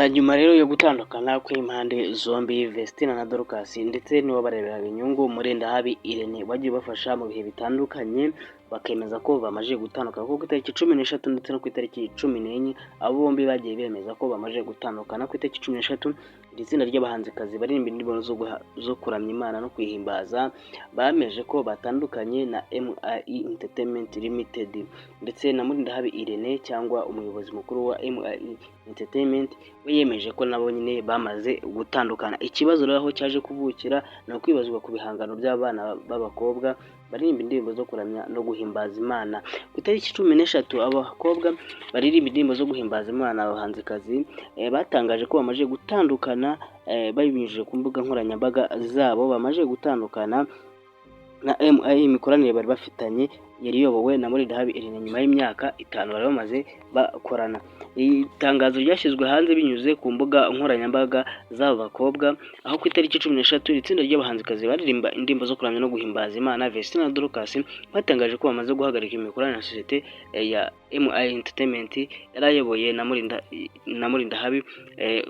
Nyuma rero yo gutandukana kw'impande zombi Vestina na Dorcas ndetse n'uwo bareberaga inyungu Mulindahabi Irene bagiye bafasha mu bihe bitandukanye, bakemeza ko bamaze gutandukana kuko ku itariki 13 ndetse no ku itariki 14 abo bombi bagiye bemeza ko bamaze gutandukana. Ku itariki 13 iri tsinda ry'abahanzikazi baririmba indirimbo zo kuramya Imana no kwihimbaza bameje ko batandukanye na MIE Entertainment Limited ndetse na Mulindahabi Irene cyangwa umuyobozi mukuru wa MIE Entertainment we yemeje ko nabo nyine bamaze gutandukana. Ikibazo rero aho cyaje kuvukira no kwibazwa ku bihangano by'abana b'abakobwa baririmba indirimbo zo kuramya no guhimbaza Imana. Ku itariki 13 abakobwa baririmba indirimbo zo guhimbaza Imana abahanzikazi batangaje ko bamaze gutandukana babinyujije ku mbuga nkoranyambaga zabo. Bamaze gutandukana na MIE imikoranire bari bafitanye yari yobowe na Mulindahabi Irene nyuma y'imyaka 5 bari bamaze bakorana. Itangazo ryashyizwe hanze binyuze ku mbuga nkoranyambaga z'abo bakobwa, aho ku itariki 13 itsinda ry'abahanzikazi baririmba indirimbo zo kuramya no guhimbaza Imana Vestina na Dorcas batangaje ko bamaze guhagarika imikoranire na sosiyete ya MIE Entertainment yarayoboye na Mulindahabi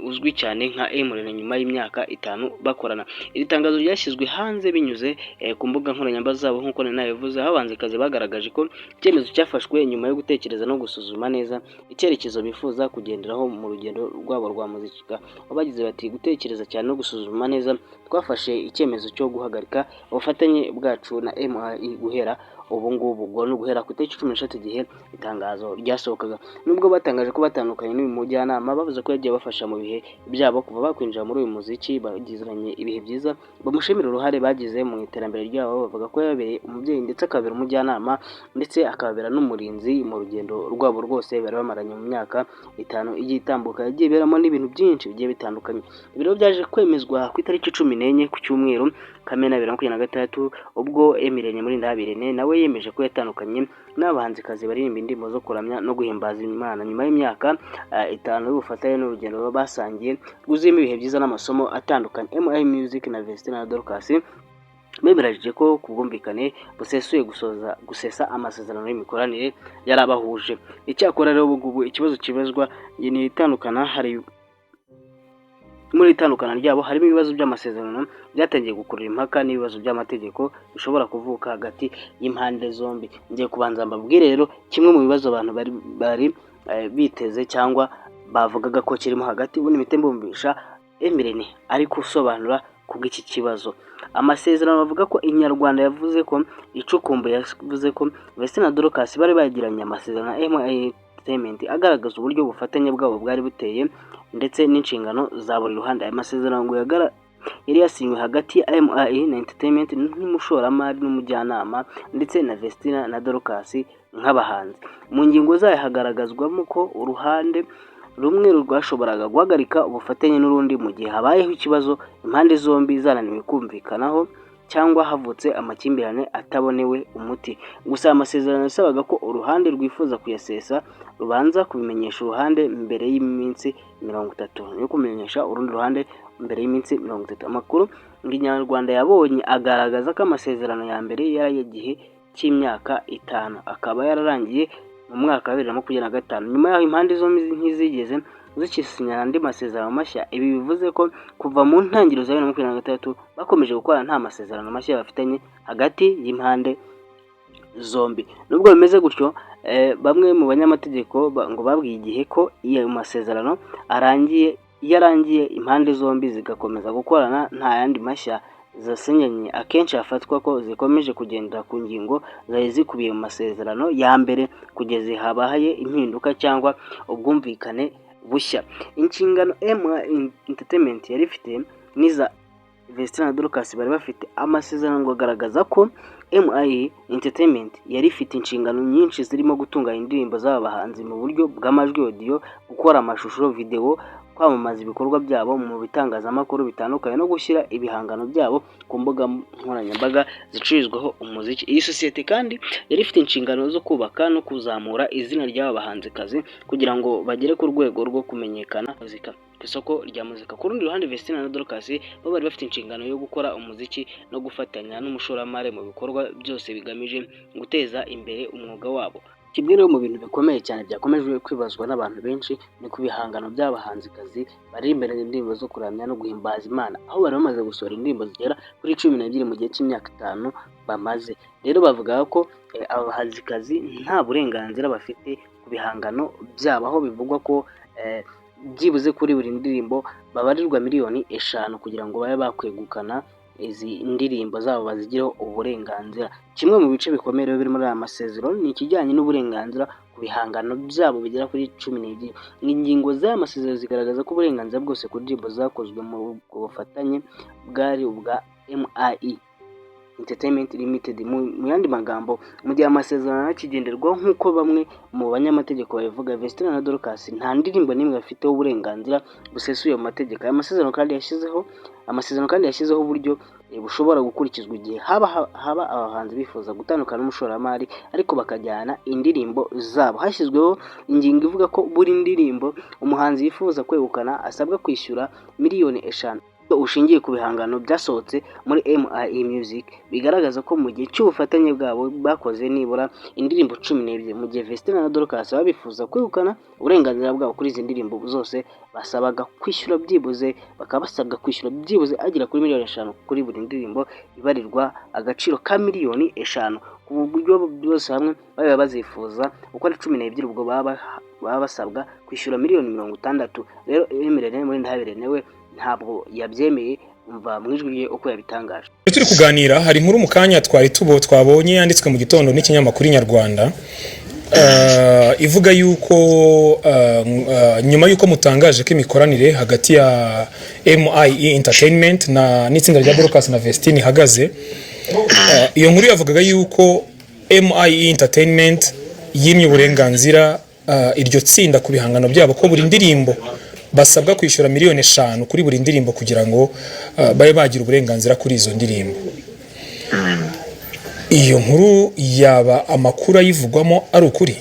uzwi cyane nka Irene nyuma y'imyaka 5 bakorana. Iri tangazo ryashyizwe hanze binyuze ku mbuga nkoranyambaga zabo nk'uko nabivuze, aho abahanzikazi bagaragaje ko icyemezo cyafashwe nyuma yo gutekereza no gusuzuma neza icyerekezo bifuza kugenderaho mu rugendo rwabo rwa muzika. Bagize bati gutekereza cyane no gusuzuma neza twafashe icyemezo cyo guhagarika ubufatanye bwacu na MIE guhera ubu ngubu ubwo no guhera ku itariki 13 igihe itangazo ryasohokaga. Nubwo batangaje ko batandukanye n'uyu mujyanama bavuze ko yagiye bafasha mu bihe byabo kuva bakwinjira muri uyu muziki, bagizanye ibihe byiza, bamushimira uruhare bagize mu iterambere ryabo. Bavuga ko yabereye umubyeyi ndetse akabera umujyanama ndetse akabera n'umurinzi mu rugendo rwabo rwose bari bamaranye mu myaka 5 igiye itambuka, yagiye beramo n'ibintu byinshi bigiye bitandukanye. Ibiro byaje kwemezwa ku itariki 14 ku cyumweru Kamena 2026 ubwo Emirene Mulindahabi Irene nawe yemeje ko yatandukanye n'abahanzikazi baririmba indirimbo zo kuramya no guhimbaza Imana nyuma y'imyaka 5 y'ubufatanye n'urugendo basangiye rwuzuyemo ibihe byiza n'amasomo atandukanye. MIE Music na Vestina na Dorcas bemeranyije ko kubwumvikane busesuye gusesa amasezerano y'imikoranire yarabahuje. Icyakora rero ubu ikibazo kibazwa ni itandukana hari muri itandukana ryabo harimo ibibazo by'amasezerano byatangiye gukurura impaka n'ibibazo by'amategeko bishobora kuvuka hagati y'impande zombi. Ngiye kubanza mbabwire rero kimwe mu bibazo abantu bari biteze cyangwa bavugaga ko kirimo hagati ubundi mitembumbisha Emirene ari gusobanura kubw'iki kibazo. Amasezerano bavuga ko Inyarwanda yavuze ko icukumbuye yavuze ko Vestina na Dorcas bari bagiranye amasezerano na MIE Entertainment agaragaza uburyo ubufatanye bwabo bwari buteye ndetse n'inshingano za buri ruhande. Aya masezerano ngo yari yasinywe hagati ya MIE na Entertainment n'umushoramari n'umujyanama ndetse na Vestina na Dorcas nk'abahanzi. Mu ngingo zayo hagaragazwamo ko uruhande rumwe rwashoboraga guhagarika ubufatanye n'urundi mu gihe habayeho ikibazo impande zombi zananiwe kumvikanaho cyangwa havutse amakimbirane atabonewe umuti. Gusa amasezerano yasabaga ko uruhande rwifuza kuyasesa rubanza kubimenyesha uruhande mbere y'iminsi 30 yo kumenyesha urundi ruhande mbere y'iminsi 30. Amakuru Inyarwanda yabonye agaragaza ko amasezerano ya mbere yari igihe cy'imyaka 5 akaba yararangiye mu mwaka wa 2025. Nyuma y'aho impande zombi nk'izigeze zikisinyana andi masezerano mashya. Ibi bivuze ko kuva mu ntangiriro za 2023 bakomeje gukora nta masezerano mashya bafitanye hagati y'impande zombi. Nubwo bimeze gutyo bamwe mu banyamategeko ngo babwiye igihe ko iyo masezerano yarangiye impande zombi zigakomeza gukorana nta yandi mashya zasinyanye. Akenshi hafatwa ko zikomeje kugendera ku ngingo zari zikubiye mu masezerano ya mbere kugeza habaye impinduka cyangwa ubwumvikane bushya. Inshingano MIE Entertainment yari ifite niza Vestina na Dorcas bari bafite. Amasezerano ngo agaragaza ko MIE Entertainment yari ifite inshingano nyinshi zirimo gutunganya indirimbo z'aba bahanzi mu buryo bw'amajwi, audio, gukora amashusho, video, kwamamaza ibikorwa byabo mu bitangazamakuru bitandukanye no gushyira ibihangano byabo ku mbuga nkoranyambaga zicururizwaho umuziki. Iyi sosiyete kandi yari ifite inshingano zo kubaka no kuzamura izina ry'aba bahanzikazi kugira ngo bagere ku rwego rwo kumenyekana muzika ku isoko rya muzika. Ku rundi ruhande Vestina na Dorcas bo bari bafite inshingano yo gukora umuziki no gufatanya n'umushoramari mu bikorwa byose bigamije guteza imbere umwuga wabo. Kimwe rero mu bintu bikomeye cyane byakomeje kwibazwa n'abantu benshi ni ku bihangano by'abahanzikazi bari imbere indirimbo zo kuramya no guhimbaza Imana, aho bari bamaze gusohora indirimbo zigera kuri 12 mu gihe cy'imyaka 5 bamaze. Rero bavuga ko aba bahanzikazi nta burenganzira bafite ku bihangano byabo, aho bivugwa ko byibuze kuri buri ndirimbo babarirwa miliyoni 5 kugira ngo babe bakwegukana izi ndirimbo zabo bazigireho uburenganzira. Kimwe mu bice bikomeye biri muri aya masezerano ni ikijyanye n'uburenganzira ku bihangano byabo bigera kuri 12. Ingingo z'aya masezerano zigaragaza ko uburenganzira bwose ku ndirimbo zakozwe mu bufatanye bwari ubwa MIE Entertainment Limited. Mu yandi magambo, mu gihe amasezerano akigenderwaho nk'uko bamwe mu banyamategeko babivuga, Vestine na Dorcas nta ndirimbo n'imwe bafiteho uburenganzira busesuye mu mategeko. Aya masezerano kandi yashyizeho uburyo bushobora gukurikizwa igihe haba abahanzi bifuza gutandukana n'umushoramari ariko bakajyana indirimbo zabo. Hashyizweho ingingo ivuga ko buri ndirimbo umuhanzi yifuza kwegukana asabwa kwishyura miliyoni 5 ushingiye ku bihangano byasohotse muri MIE Music, bigaragaza ko mu gihe cy'ubufatanye bwabo bakoze nibura indirimbo 12. Mu gihe Vestine na Dorcas babifuza kwegukana uburenganzira bwabo kuri izi ndirimbo zose, basabaga kwishyura byibuze agera kuri miliyoni 5 kuri buri ndirimbo ibarirwa agaciro ka miliyoni 5. Ku buryo byose hamwe baba bazifuza uko ari 12, ubwo baba basabwa kwishyura miliyoni 60. Rero Emery muri Ndahabire nawe ntabwo yabyemeye, umva mwijwi rye uko yabitangaje. Turi kuganira, hari inkuru mu kanya twabonye yanditswe mu gitondo n'ikinyamakuru Inyarwanda ivuga yuko nyuma yuko mutangaje ko imikoranire hagati ya MIE Entertainment n'itsinda rya Dorcas na Vestine ihagaze, iyo nkuru yavugaga yuko MIE Entertainment yimye uburenganzira iryo tsinda ku bihangano byabo, ko buri ndirimbo basabwa kwishyura miliyoni 5 kuri buri ndirimbo kugira ngo babe bagira uburenganzira kuri izo ndirimbo. Iyo nkuru yaba amakuru ayivugwamo ari ukuri?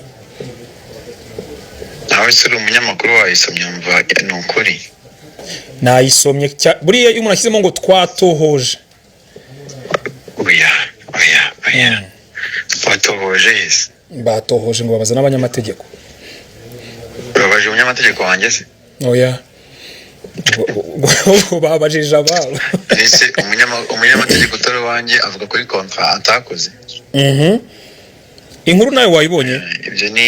Nawe se umunyamakuru wayisomye mva ni ukuri? Nayisomye buriya iyo umuntu ashyizemo ngo twatohoje. Oya. Twatohoje yes. Batohoje ngo babaza n'abanyamategeko. Babaje umunyamategeko wanjye se? Oya. Babajije ababo. Ese umunyamategeko utari wanjye avuga kuri contrat atakoze. Inkuru nayo wayibonye? Ibyo ni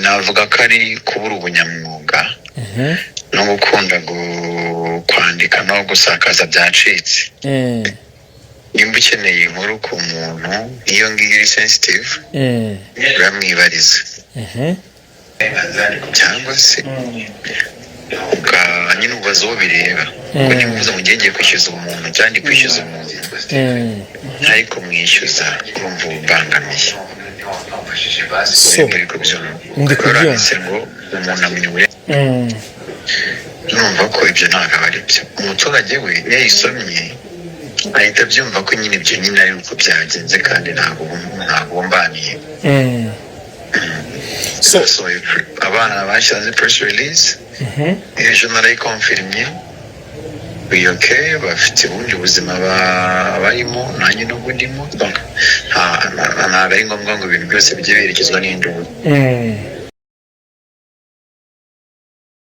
navuga ko ari kubura ubunyamwuga no gukunda kwandika no gusakaza byacitse. Nimba ukeneye inkuru ku muntu iyo ngiyo iri sensitive uramwibariza, cyangwa se nyine ubaza uwo bireba, kuko niba uvuze ngo ngiye kwishyuza umuntu cyangwa kwishyuza umuntu ariko mwishyuza urumva ubangamiye. Ndi kubyumva ngo umuntu amenya numva ko ibyo ntabwo ari byo. Umuturage we yayisomye ahita abyumva ko nyine ibyo nyine ari uko byagenze kandi ntabwo mbaniye. So abana bashyize press release ejo narayikonfirmye bafite ubundi buzima barimo nanjye n'ubwo ndimo, ntabwo ari ngombwa ngo ibintu byose bijye biherekezwa n'induru.